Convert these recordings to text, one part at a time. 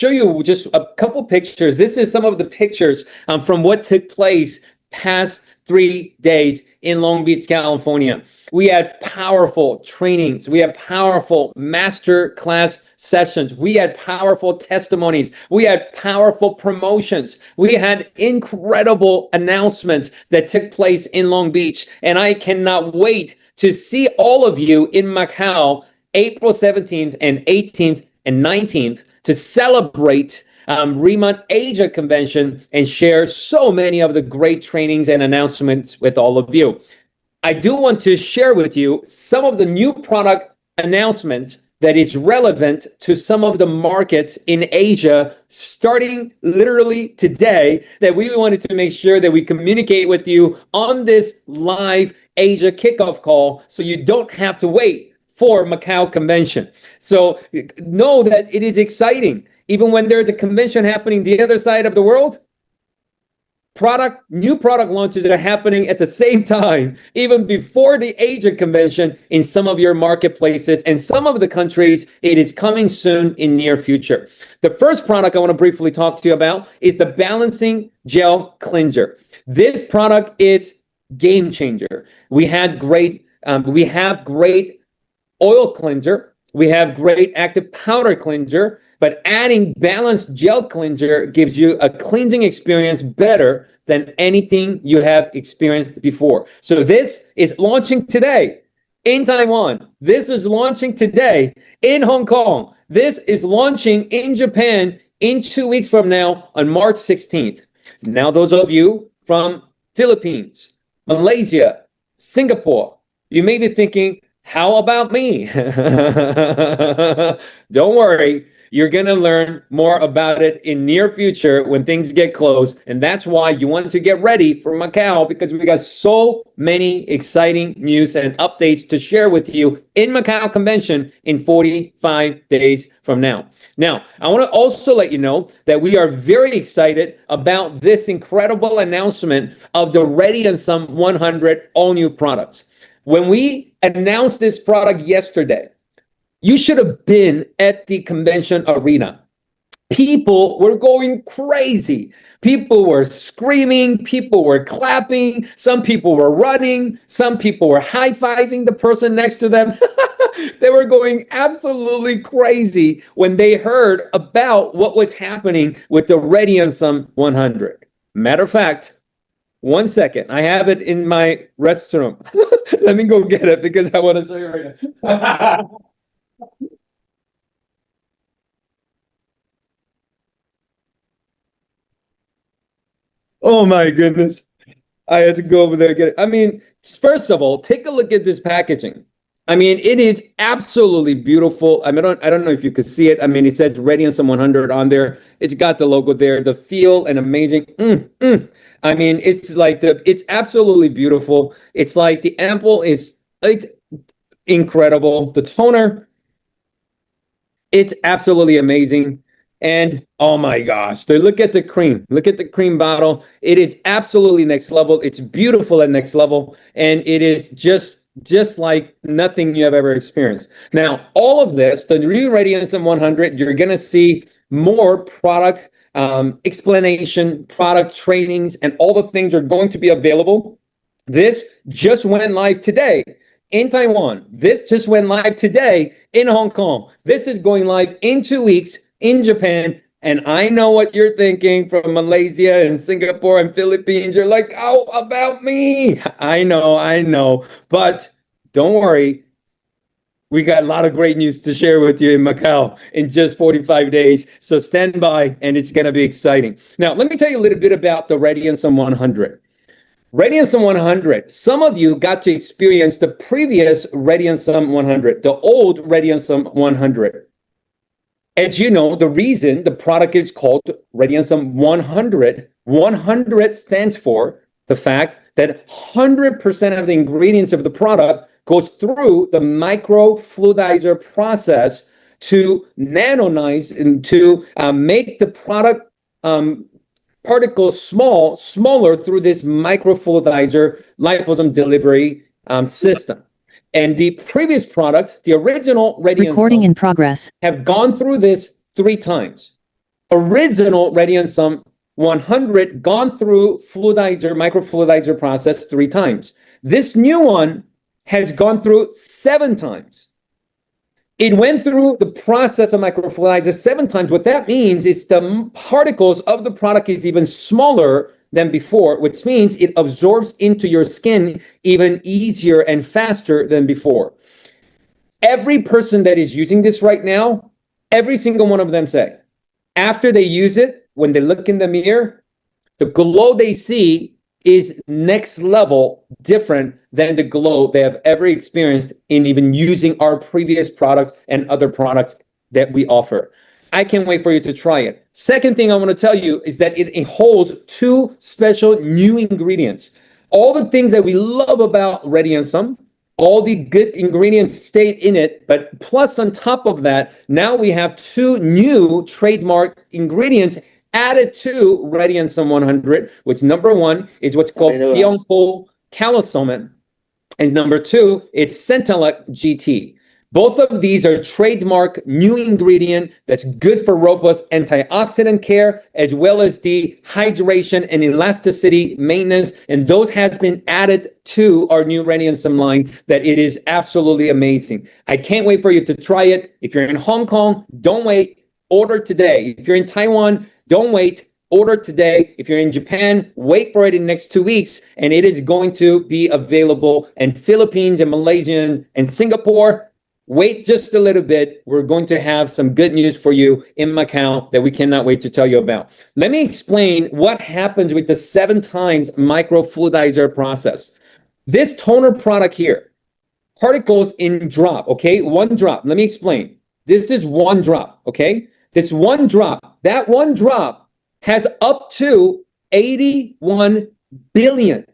show you just a couple pictures. This is some of the pictures from what took place past 3 days in Long Beach, California. We had powerful trainings. We had powerful master class sessions. We had powerful testimonies. We had powerful promotions. We had incredible announcements that took place in Long Beach. And I cannot wait to see all of you in MACAU, April 17th and 18th and 19th to celebrate Remont Asia Convention and share so many of the great trainings and announcements with all of you. I do want to share with you some of the new product announcements that is relevant to some of the markets in Asia, starting literally today, that we wanted to make sure that we communicate with you on this live Asia kickoff call so you don't have to wait for MACAU convention. So know that it is exciting. Even when there's a convention happening the other side of the world, new product launches are happening at the same time, even before the Asia convention in some of your marketplaces and some of the countries. It is coming soon in near future. The first product I want to briefly talk to you about is the Balancing Gel Cleanser. This product is game changer. We have great oil cleanser. We have great active powder cleanser. But adding balanced gel cleanser gives you a cleansing experience better than anything you have experienced before. So this is launching today in Taiwan. This is launching today in Hong Kong. This is launching in Japan in 2 weeks from now on March 16th. Now, those of you from Philippines, Malaysia, Singapore, you may be thinking, how about me? Don't worry. You're going to learn more about it in near future when things get close. And that's why you want to get ready for MACAU, because we got so many exciting news and updates to share with you in MACAU convention in 45 days from now. Now, I want to also let you know that we are very excited about this incredible announcement of the Radiansum 100 all new products. When we announced this product yesterday, you should have been at the convention arena. People were going crazy. People were screaming. People were clapping. Some people were running. Some people were high-fiving the person next to them. They were going absolutely crazy when they heard about what was happening with the Radiansum 100. Matter of fact, 1 second. I have it in my restroom. Let me go get it because I want to show you right now. Oh my goodness. I had to go over there and get it. I mean, first of all, take a look at this packaging. I mean, it is absolutely beautiful. I mean, I don't know if you could see it. I mean, it says Radiansum 100 on there. It's got the logo there, the feel and amazing. I mean, it's absolutely beautiful. It's like the ampoule is like incredible. The toner, it's absolutely amazing. And oh my gosh, look at the cream. Look at the cream bottle. It is absolutely next level. It's beautiful at next level. And it is just like nothing you have ever experienced. Now, all of this, the new Radiansum 100, you're going to see more product explanation, product trainings, and all the things are going to be available. This just went live today in Taiwan. This just went live today in Hong Kong. This is going live in 2 weeks in Japan. And I know what you're thinking from Malaysia and Singapore and Philippines. You're like, oh, about me. I know. But don't worry. We got a lot of great news to share with you in MACAU in just 45 days. So stand by, and it's going to be exciting. Now, let me tell you a little bit about the Radiansum 100. Radiansum 100, some of you got to experience the previous Radiansum 100, the old Radiansum 100. As you know, the reason the product is called Radiansum 100, 100 stands for the fact that 100% of the ingredients of the product goes through the microfluidizer process to nanonize and to make the product particles smaller through this microfluidizer liposome delivery system. And the previous product, the original Radiansum, recording in progress, have gone through this 3 times. original Radiant 100 gone through microfluidizer process 3 times. This new one has gone through 7 times. It went through the process of microfluidizer 7 times. What that means is the particles of the product is even smaller than before, which means it absorbs into your skin even easier and faster than before. Every person that is using this right now, every single one of them say, after they use it, when they look in the mirror, the glow they see is next level different than the glow they have ever experienced in even using our previous products and other products that we offer. I can't wait for you to try it. Second thing I want to tell you is that it holds 2 special new ingredients. All the things that we love about Radiant, all the good ingredients stayed in it, but plus on top of that, now we have 2 new trademark ingredients added to Radiant 100, which number 1 is what's called Pyeongpo Calosomen, and number 2 is Centelec GT. Both of these are trademark new ingredient that's good for robust antioxidant care, as well as the hydration and elasticity maintenance. And those has been added to our new Radiant line that it is absolutely amazing. I can't wait for you to try it. If you're in Hong Kong, don't wait. Order today. If you're in Taiwan, don't wait. Order today. If you're in Japan, wait for it in the next 2 weeks. And it is going to be available in Philippines and Malaysia and Singapore. Wait just a little bit. We're going to have some good news for you in Macau that we cannot wait to tell you about. Let me explain what happens with the 7 times microfluidizer process. This toner product here, particles in drop, okay? 1 drop. Let me explain. This is 1 drop, okay? This 1 drop, that 1 drop has up to 81 billion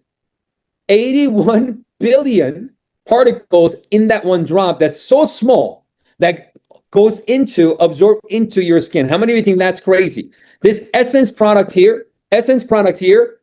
particles in that 1 drop that's so small that goes absorb into your skin. How many of you think that's crazy? This Essence product here,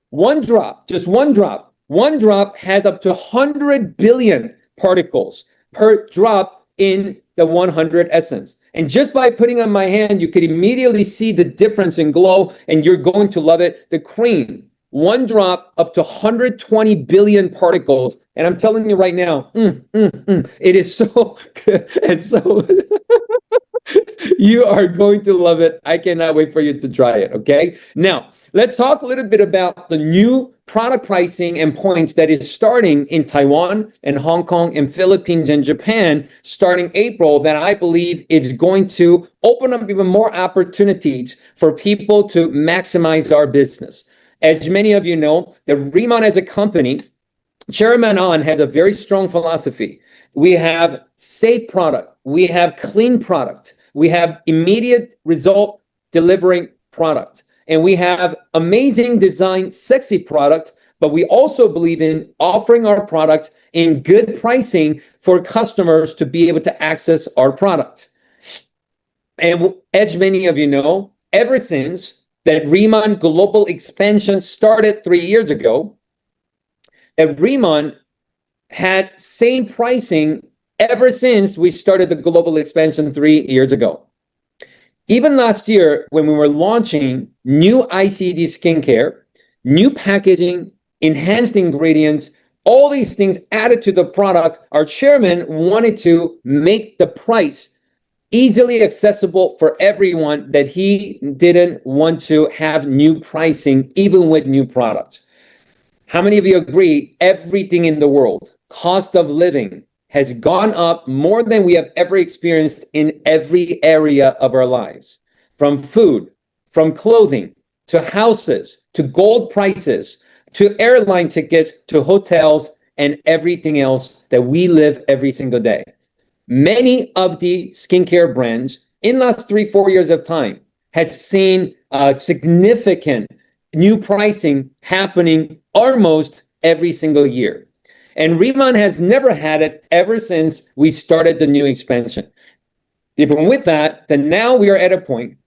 1 drop, just 1 drop. 1 drop has up to 100 billion particles per drop in the 100 Essence. And just by putting on my hand, you could immediately see the difference in glow, and you're going to love it. The cream, 1 drop, up to 120 billion particles. And I'm telling you right now, it is so good. And so you are going to love it. I cannot wait for you to try it, okay? Now, let's talk a little bit about the new product pricing and points that is starting in Taiwan and Hong Kong and Philippines and Japan starting April, that I believe is going to open up even more opportunities for people to maximize our business. As many of you know, the Riemann as a company, Chairman On has a very strong philosophy. We have safe product. We have clean product. We have immediate result delivering product. And we have amazing design, sexy product, but we also believe in offering our products in good pricing for customers to be able to access our products. And as many of you know, ever since that Riemann global expansion started 3 years ago, that Riemann had same pricing ever since we started the global expansion 3 years ago. Even last year, when we were launching new ICD skincare, new packaging, enhanced ingredients, all these things added to the product, our chairman wanted to make the price easily accessible for everyone, that he didn't want to have new pricing even with new products. How many of you agree everything in the world, cost of living, has gone up more than we have ever experienced in every area of our lives? From food, from clothing, to houses, to gold prices, to airline tickets, to hotels, and everything else that we live every single day. Many of the skincare brands in the last 3-4 years of time has seen significant new pricing happening almost every single year. And Riemann has never had it ever since we started the new expansion. Even with that, then now we are at a point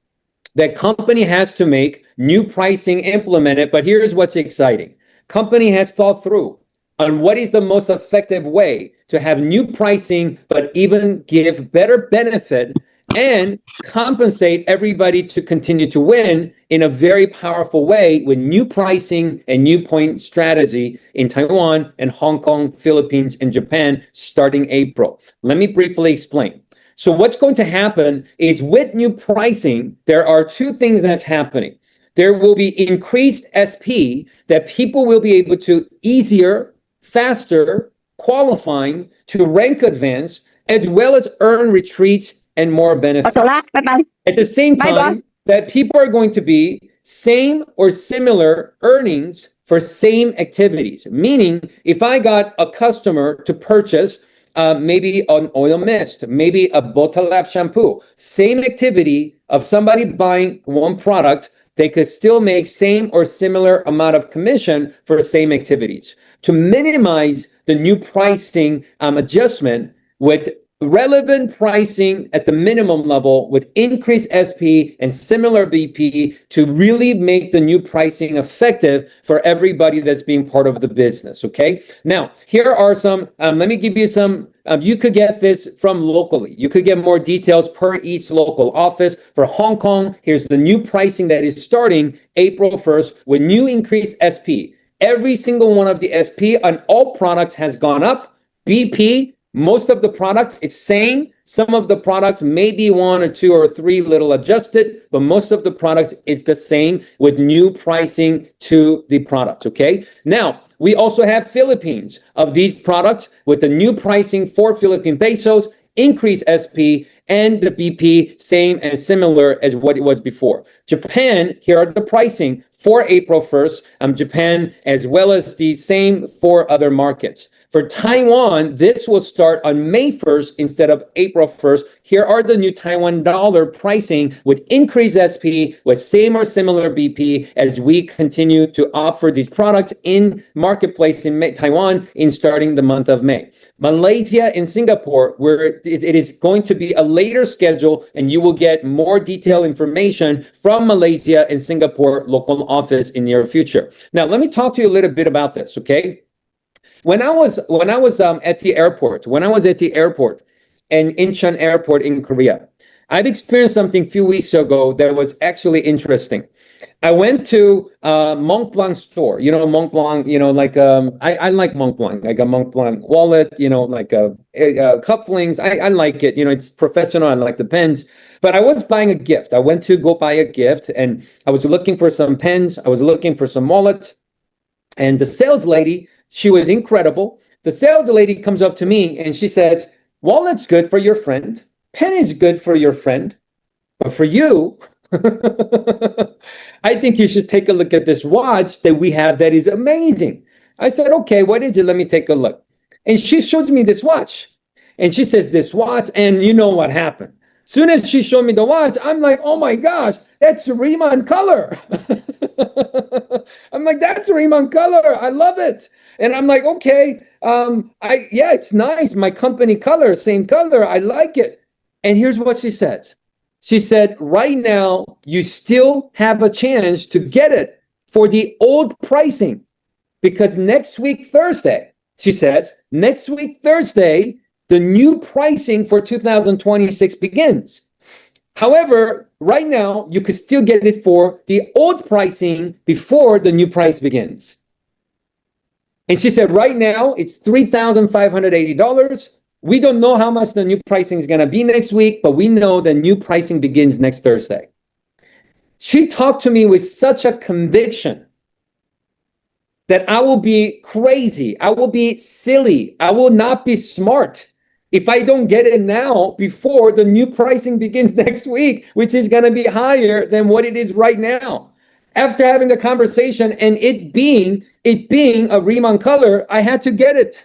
that company has to make new pricing implemented. But here's what's exciting. Company has thought through on what is the most effective way to have new pricing, but even give better benefit and compensate everybody to continue to win in a very powerful way with new pricing and new point strategy in Taiwan and Hong Kong, Philippines, and Japan starting April. Let me briefly explain. So what's going to happen is with new pricing, there are two things that's happening. There will be increased SP that people will be able to easier, faster, qualifying to rank advance, as well as earn retreats and more benefits. At the same time, that people are going to be same or similar earnings for same activities. Meaning, if I got a customer to purchase maybe an oil mist, maybe a Botalab shampoo, same activity of somebody buying one product, they could still make same or similar amount of commission for same activities. To minimize the new pricing adjustment with relevant pricing at the minimum level with increased SP and similar BP to really make the new pricing effective for everybody that's being part of the business, okay? Now, here are some, let me give you some, you could get this from locally. You could get more details per each local office. For Hong Kong, here's the new pricing that is starting April 1st with new increased SP. Every single one of the SP on all products has gone up. BP, most of the products, it's same. Some of the products may be one or two or three little adjusted, but most of the products, it's the same with new pricing to the product, okay? Now, we also have Philippines of these products with the new pricing for Philippine pesos, increase SP, and the BP same and similar as what it was before. Japan, here are the pricing for April 1st, Japan, as well as the same for other markets. For Taiwan, this will start on May 1st instead of April 1st. Here are the new Taiwan dollar pricing with increased SP with same or similar BP as we continue to offer these products in marketplace in Taiwan in starting the month of May. Malaysia and Singapore, where it is going to be a later schedule and you will get more detailed information from Malaysia and Singapore local office in near future. Now, let me talk to you a little bit about this, okay? When I was at the airport, in Incheon Airport in Korea, I've experienced something a few weeks ago that was actually interesting. I went to Mont Blanc store. You know, Mont Blanc, you know, like I like Mont Blanc. I got Mont Blanc wallet, you know, like cufflinks. I like it. You know, it's professional. I like the pens. But I was buying a gift. I went to go buy a gift and I was looking for some pens. I was looking for some wallets. And the sales lady, she was incredible. The sales lady comes up to me and she says, wallet's good for your friend. Pen is good for your friend. But for you, I think you should take a look at this watch that we have that is amazing. I said, okay, what is it? Let me take a look. And she shows me this watch. And she says, this watch, and you know what happened. Soon as she showed me the watch, I'm like, oh my gosh, that's Riemann color. I'm like, that's Riemann color. I love it. And I'm like, okay, yeah, it's nice. My company color, same color. I like it. And here's what she said. She said, right now, you still have a chance to get it for the old pricing. Because next week, Thursday, she says, next week, Thursday, the new pricing for 2026 begins. However, right now, you could still get it for the old pricing before the new price begins. And she said, right now, it's $3,580. We don't know how much the new pricing is going to be next week, but we know the new pricing begins next Thursday. She talked to me with such a conviction that I will be crazy. I will be silly. I will not be smart if I don't get it now before the new pricing begins next week, which is going to be higher than what it is right now. After having the conversation and it being a Riemann color, I had to get it.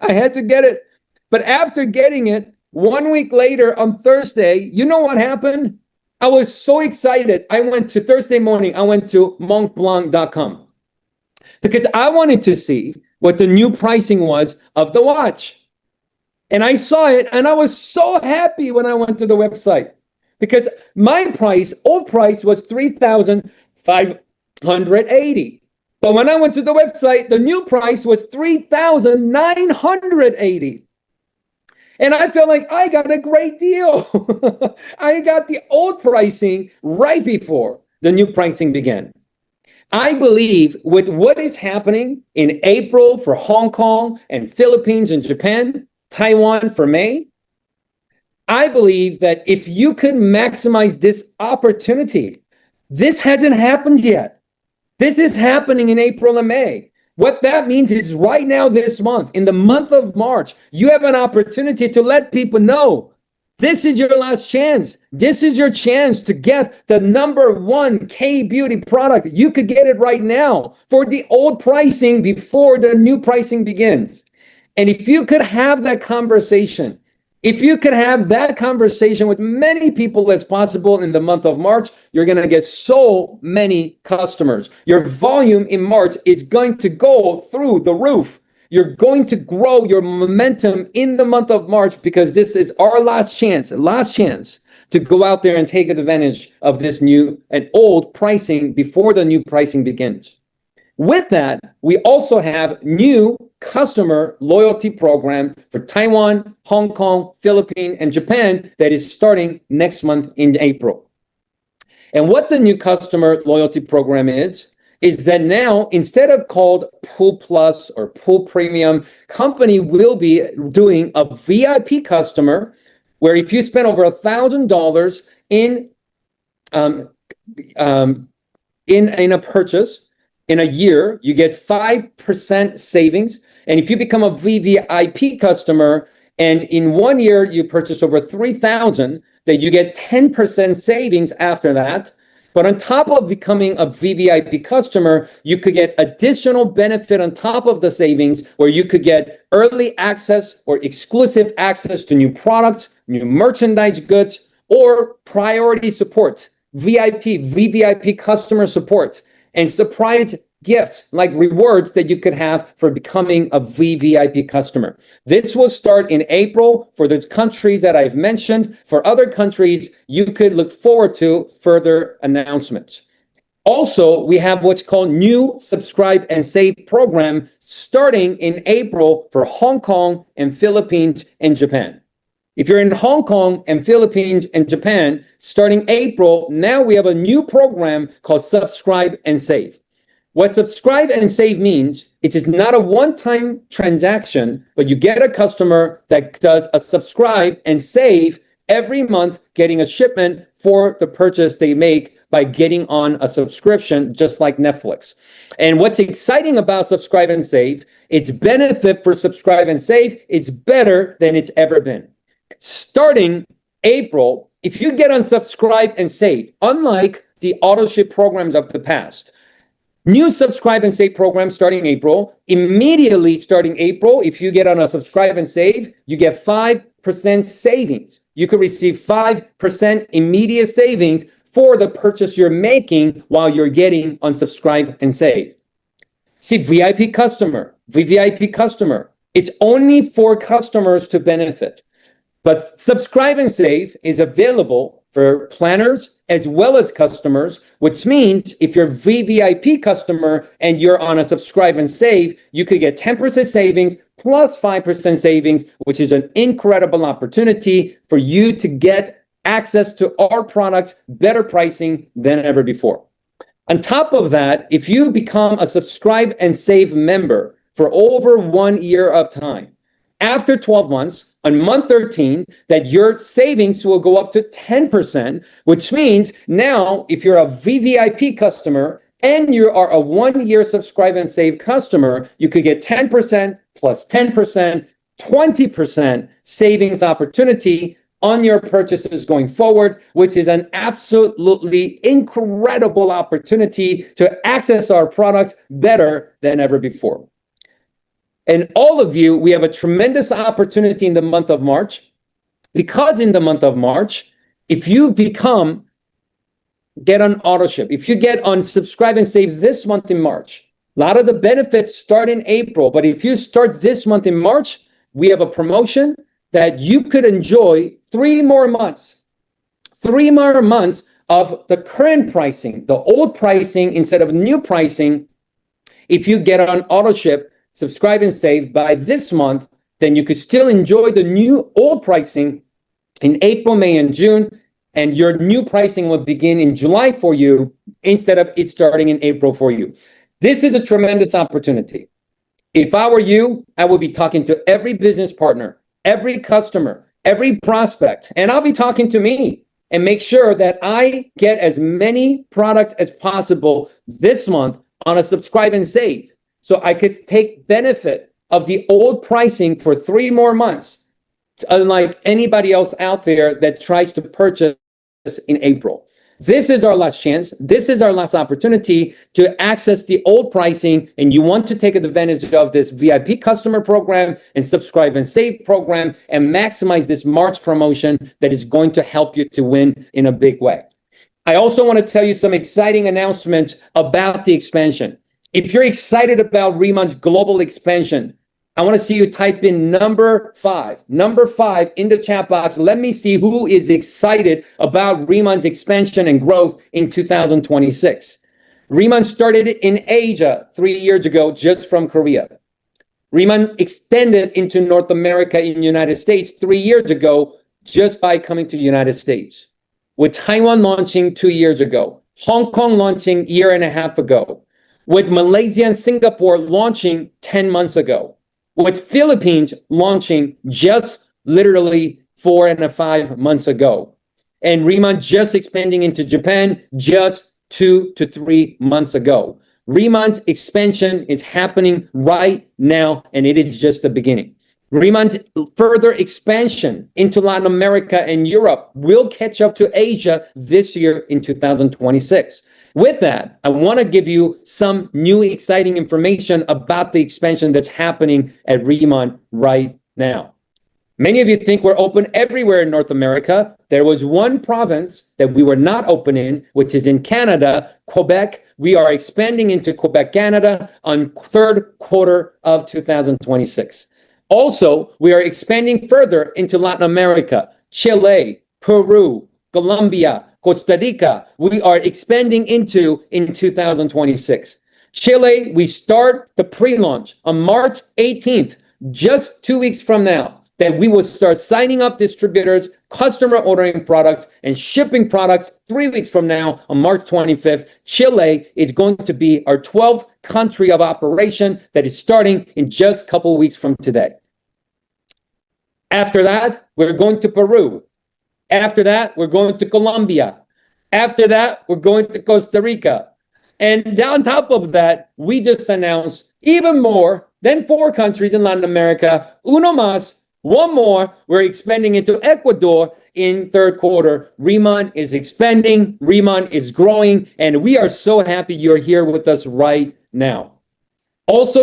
I had to get it. But after getting it, 1 week later on Thursday, you know what happened? I was so excited. I went to Thursday morning, I went to montblanc.com because I wanted to see what the new pricing was of the watch. And I saw it and I was so happy when I went to the website because my price, old price was $3,580. But when I went to the website, the new price was $3,980. And I felt like I got a great deal. I got the old pricing right before the new pricing began. I believe with what is happening in April for Hong Kong and Philippines and Japan, Taiwan for May, I believe that if you could maximize this opportunity, this hasn't happened yet. This is happening in April and May. What that means is right now, this month, in the month of March, you have an opportunity to let people know this is your last chance. This is your chance to get the #1 K-beauty product. You could get it right now for the old pricing before the new pricing begins. And if you could have that conversation, if you could have that conversation with many people as possible in the month of March, you're going to get so many customers. Your volume in March is going to go through the roof. You're going to grow your momentum in the month of March because this is our last chance to go out there and take advantage of this new and old pricing before the new pricing begins. With that, we also have new customer loyalty program for Taiwan, Hong Kong, Philippines, and Japan that is starting next month in April. And what the new customer loyalty program is that now, instead of called Pool Plus or Pool Premium, company will be doing a VIP customer where if you spend over $1,000 in a purchase, in a year, you get 5% savings. And if you become a VVIP customer and in 1 year you purchase over 3,000, then you get 10% savings after that. But on top of becoming a VVIP customer, you could get additional benefit on top of the savings where you could get early access or exclusive access to new products, new merchandise goods, or priority support, VVIP customer support, and surprise gifts like rewards that you could have for becoming a VVIP customer. This will start in April for those countries that I've mentioned. For other countries, you could look forward to further announcements. Also, we have what's called new Subscribe and Save program starting in April for Hong Kong and Philippines and Japan. If you're in Hong Kong and Philippines and Japan, starting April, now we have a new program called Subscribe and Save. What Subscribe and Save means, it is not a one-time transaction, but you get a customer that does a subscribe and save every month, getting a shipment for the purchase they make by getting on a subscription, just like Netflix. And what's exciting about Subscribe and Save, its benefit for Subscribe and Save, it's better than it's ever been. Starting April, if you get on Subscribe and Save, unlike the auto ship programs of the past, new Subscribe and Save program starting April, immediately starting April, if you get on a Subscribe and Save, you get 5% savings. You could receive 5% immediate savings for the purchase you're making while you're getting on Subscribe and Save. See, VVIP customer, it's only for customers to benefit. But Subscribe and Save is available for planners as well as customers, which means if you're a VVIP customer and you're on a Subscribe and Save, you could get 10% savings plus 5% savings, which is an incredible opportunity for you to get access to our products, better pricing than ever before. On top of that, if you become a Subscribe and Save member for over 1 year of time, after 12 months, on month 13, that your savings will go up to 10%, which means now if you're a VVIP customer and you are a 1 year Subscribe and Save customer, you could get 10% plus 10%, 20% savings opportunity on your purchases going forward, which is an absolutely incredible opportunity to access our products better than ever before. And all of you, we have a tremendous opportunity in the month of March, because in the month of March, if you get on auto ship, if you get on Subscribe and Save this month in March, a lot of the benefits start in April, but if you start this month in March, we have a promotion that you could enjoy 3 more months of the current pricing, the old pricing instead of new pricing. If you get on auto ship, Subscribe and Save by this month, then you could still enjoy the new old pricing in April, May, and June, and your new pricing will begin in July for you instead of it starting in April for you. This is a tremendous opportunity. If I were you, I would be talking to every business partner, every customer, every prospect, and I'll be talking to me and make sure that I get as many products as possible this month on a subscribe and save, so I could take benefit of the old pricing for 3 more months, unlike anybody else out there that tries to purchase in April. This is our last chance. This is our last opportunity to access the old pricing, and you want to take advantage of this VIP customer program and subscribe and save program and maximize this March promotion that is going to help you to win in a big way. I also want to tell you some exciting announcements about the expansion. If you're excited about Remond's global expansion, I want to see you type in number 5 in the chat box. Let me see who is excited about Remond's expansion and growth in 2026. Remond started in Asia 3 years ago, just from Korea. Remond extended into North America in the United States 3 years ago, just by coming to the United States. With Taiwan launching 2 years ago, Hong Kong launching a year and a half ago, with Malaysia and Singapore launching 10 months ago, with Philippines launching just literally 4 and 5 months ago, and Remond just expanding into Japan just 2 to 3 months ago. Remond's expansion is happening right now, and it is just the beginning. Remond's further expansion into Latin America and Europe will catch up to Asia this year in 2026. With that, I want to give you some new exciting information about the expansion that's happening at Remond right now. Many of you think we're open everywhere in North America. There was one province that we were not open in, which is in Canada, Quebec. We are expanding into Quebec, Canada on third quarter of 2026. Also, we are expanding further into Latin America, Chile, Peru, Colombia, Costa Rica. We are expanding into in 2026. Chile, we start the pre-launch on March 18th, just 2 weeks from now, that we will start signing up distributors, customer ordering products, and shipping products 3 weeks from now on March 25th. Chile is going to be our 12th country of operation that is starting in just a couple weeks from today. After that, we're going to Peru. After that, we're going to Colombia. After that, we're going to Costa Rica. And on top of that, we just announced even more than 4 countries in Latin America. Uno más, one more. We're expanding into Ecuador in third quarter. Remond is expanding. Remond is growing. And we are so happy you're here with us right now. Also,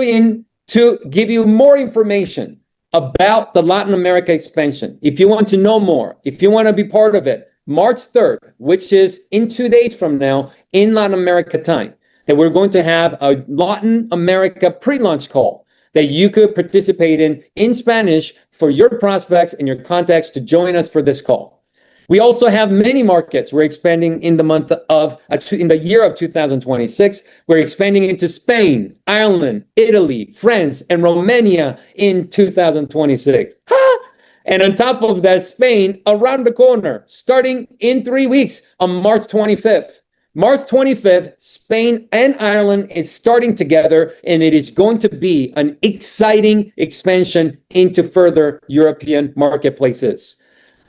to give you more information about the Latin America expansion, if you want to know more, if you want to be part of it, March 3rd, which is in 2 days from now in Latin America time, that we're going to have a Latin America pre-launch call that you could participate in Spanish for your prospects and your contacts to join us for this call. We also have many markets we're expanding in the year of 2026. We're expanding into Spain, Ireland, Italy, France, and Romania in 2026. And on top of that, Spain around the corner, starting in 3 weeks on March 25th. March 25th, Spain and Ireland is starting together, and it is going to be an exciting expansion into further European marketplaces.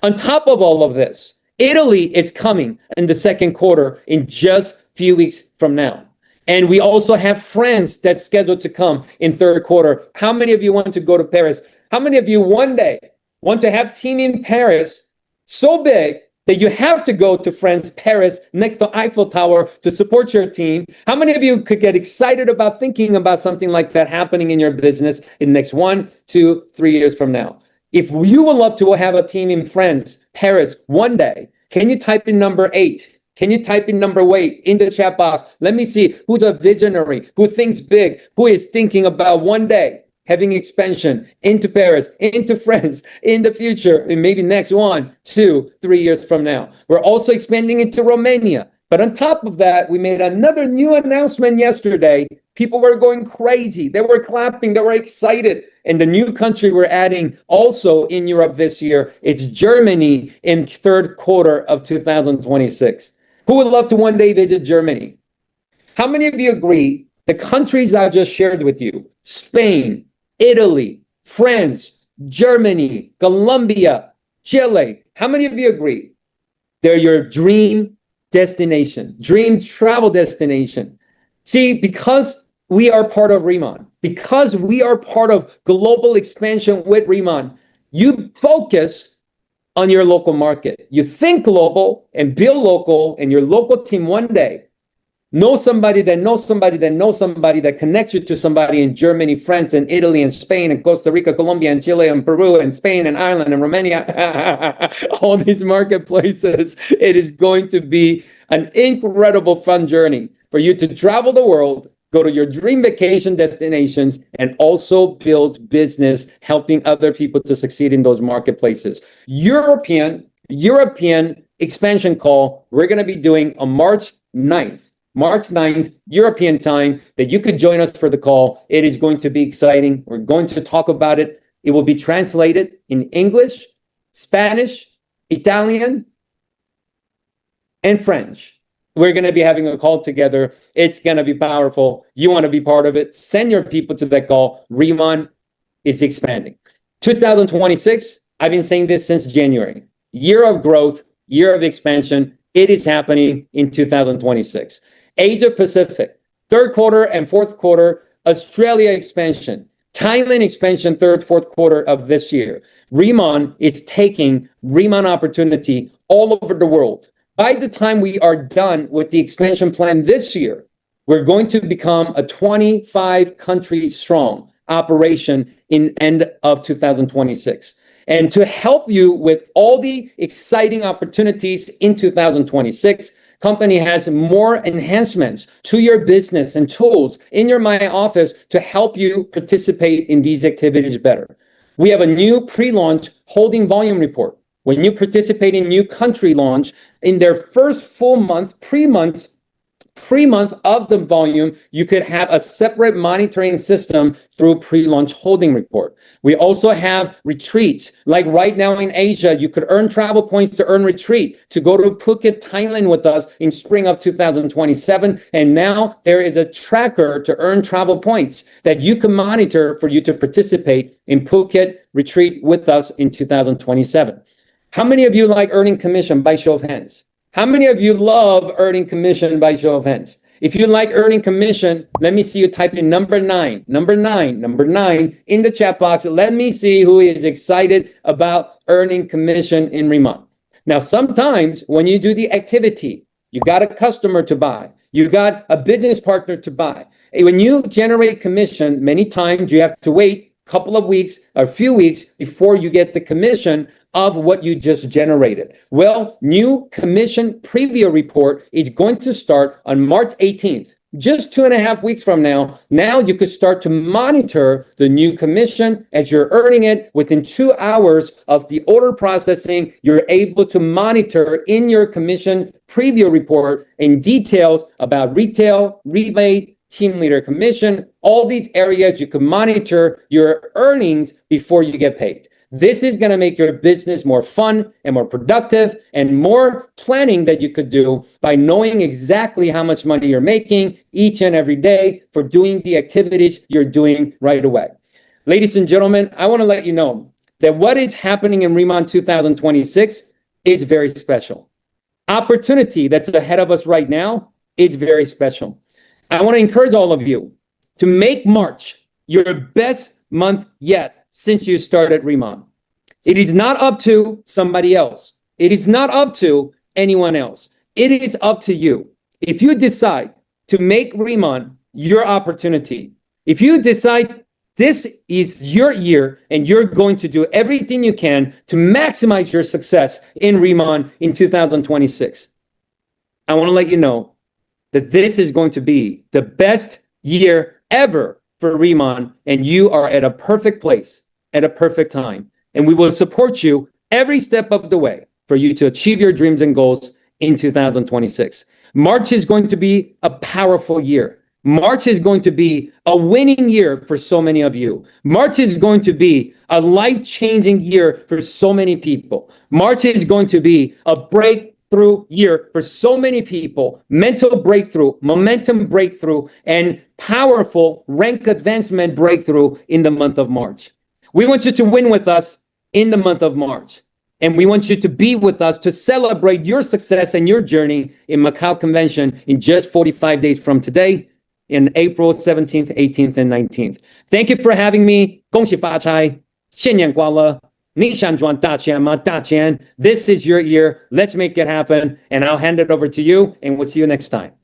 On top of all of this, Italy is coming in the second quarter in just a few weeks from now. And we also have France that's scheduled to come in third quarter. How many of you want to go to Paris? How many of you one day want to have team in Paris so big that you have to go to France, Paris, next to Eiffel Tower to support your team? How many of you could get excited about thinking about something like that happening in your business in the next 1, 2, 3 years from now? If you would love to have a team in France, Paris, one day, can you type in number 8? Can you type in number 8 in the chat box? Let me see who's a visionary, who thinks big, who is thinking about one day having expansion into Paris, into France, in the future, and maybe next 1, 2, 3 years from now. We're also expanding into Romania. But on top of that, we made another new announcement yesterday. People were going crazy. They were clapping. They were excited. And the new country we're adding also in Europe this year, it's Germany in third quarter of 2026. Who would love to one day visit Germany? How many of you agree the countries I just shared with you, Spain, Italy, France, Germany, Colombia, Chile, how many of you agree they're your dream destination, dream travel destination? See, because we are part of Riemann, because we are part of global expansion with Riemann, you focus on your local market. You think global and build local, and your local team one day know somebody that knows somebody that knows somebody that connects you to somebody in Germany, France, and Italy, and Spain, and Costa Rica, Colombia, and Chile, and Peru, and Spain, and Ireland, and Romania, all these marketplaces. It is going to be an incredible fun journey for you to travel the world, go to your dream vacation destinations, and also build business, helping other people to succeed in those marketplaces. European expansion call, we're going to be doing on March 9th. March 9th, European time, that you could join us for the call. It is going to be exciting. We're going to talk about it. It will be translated in English, Spanish, Italian, and French. We're going to be having a call together. It's going to be powerful. You want to be part of it. Send your people to that call. Riemann is expanding. 2026, I've been saying this since January. Year of growth, year of expansion. It is happening in 2026. Asia Pacific, third quarter and fourth quarter, Australia expansion, Thailand expansion, third, fourth quarter of this year. Riemann is taking Riemann opportunity all over the world. By the time we are done with the expansion plan this year, we're going to become a 25 country strong operation in end of 2026. And to help you with all the exciting opportunities in 2026, company has more enhancements to your business and tools in your My Office to help you participate in these activities better. We have a new pre-launch holding volume report. When you participate in new country launch, in their first full month, pre-month of the volume, you could have a separate monitoring system through pre-launch holding report. We also have retreats. Like right now in Asia, you could earn travel points to earn retreat, to go to Phuket, Thailand with us in spring of 2027. And now there is a tracker to earn travel points that you can monitor for you to participate in Phuket retreat with us in 2027. How many of you like earning commission by show of hands? How many of you love earning commission by show of hands? If you like earning commission, let me see you type in number nine in the chat box. Let me see who is excited about earning commission in Riemann. Now, sometimes when you do the activity, you got a customer to buy, you got a business partner to buy. When you generate commission, many times you have to wait a couple of weeks, a few weeks before you get the commission of what you just generated. Well, new commission preview report is going to start on March 18th, just 2.5 weeks from now. Now you could start to monitor the new commission as you're earning it. Within 2 hours of the order processing, you're able to monitor in your commission preview report in details about retail, rebate, team leader commission, all these areas you can monitor your earnings before you get paid. This is going to make your business more fun and more productive, and more planning that you could do by knowing exactly how much money you're making each and every day for doing the activities you're doing right away. Ladies and gentlemen, I want to let you know that what is happening in Riemann 2026 is very special. Opportunity that's ahead of us right now is very special. I want to encourage all of you to make March your best month yet since you started Riemann. It is not up to somebody else. It is not up to anyone else. It is up to you. If you decide to make Riemann your opportunity, if you decide this is your year and you're going to do everything you can to maximize your success in Riemann in 2026, I want to let you know that this is going to be the best year ever for Riemann, and you are at a perfect place at a perfect time. And we will support you every step of the way for you to achieve your dreams and goals in 2026. March is going to be a powerful year. March is going to be a winning year for so many of you. March is going to be a life-changing year for so many people. March is going to be a breakthrough year for so many people. Mental breakthrough, momentum breakthrough, and powerful rank advancement breakthrough in the month of March. We want you to win with us in the month of March. And we want you to be with us to celebrate your success and your journey in MACAU Convention in just 45 days from today, in April 17th, 18th, and 19th. Thank you for having me. 恭喜发财，新年快乐，你想赚大钱吗？大钱. This is your year. Let's make it happen. And I'll hand it over to you, and we'll see you next time.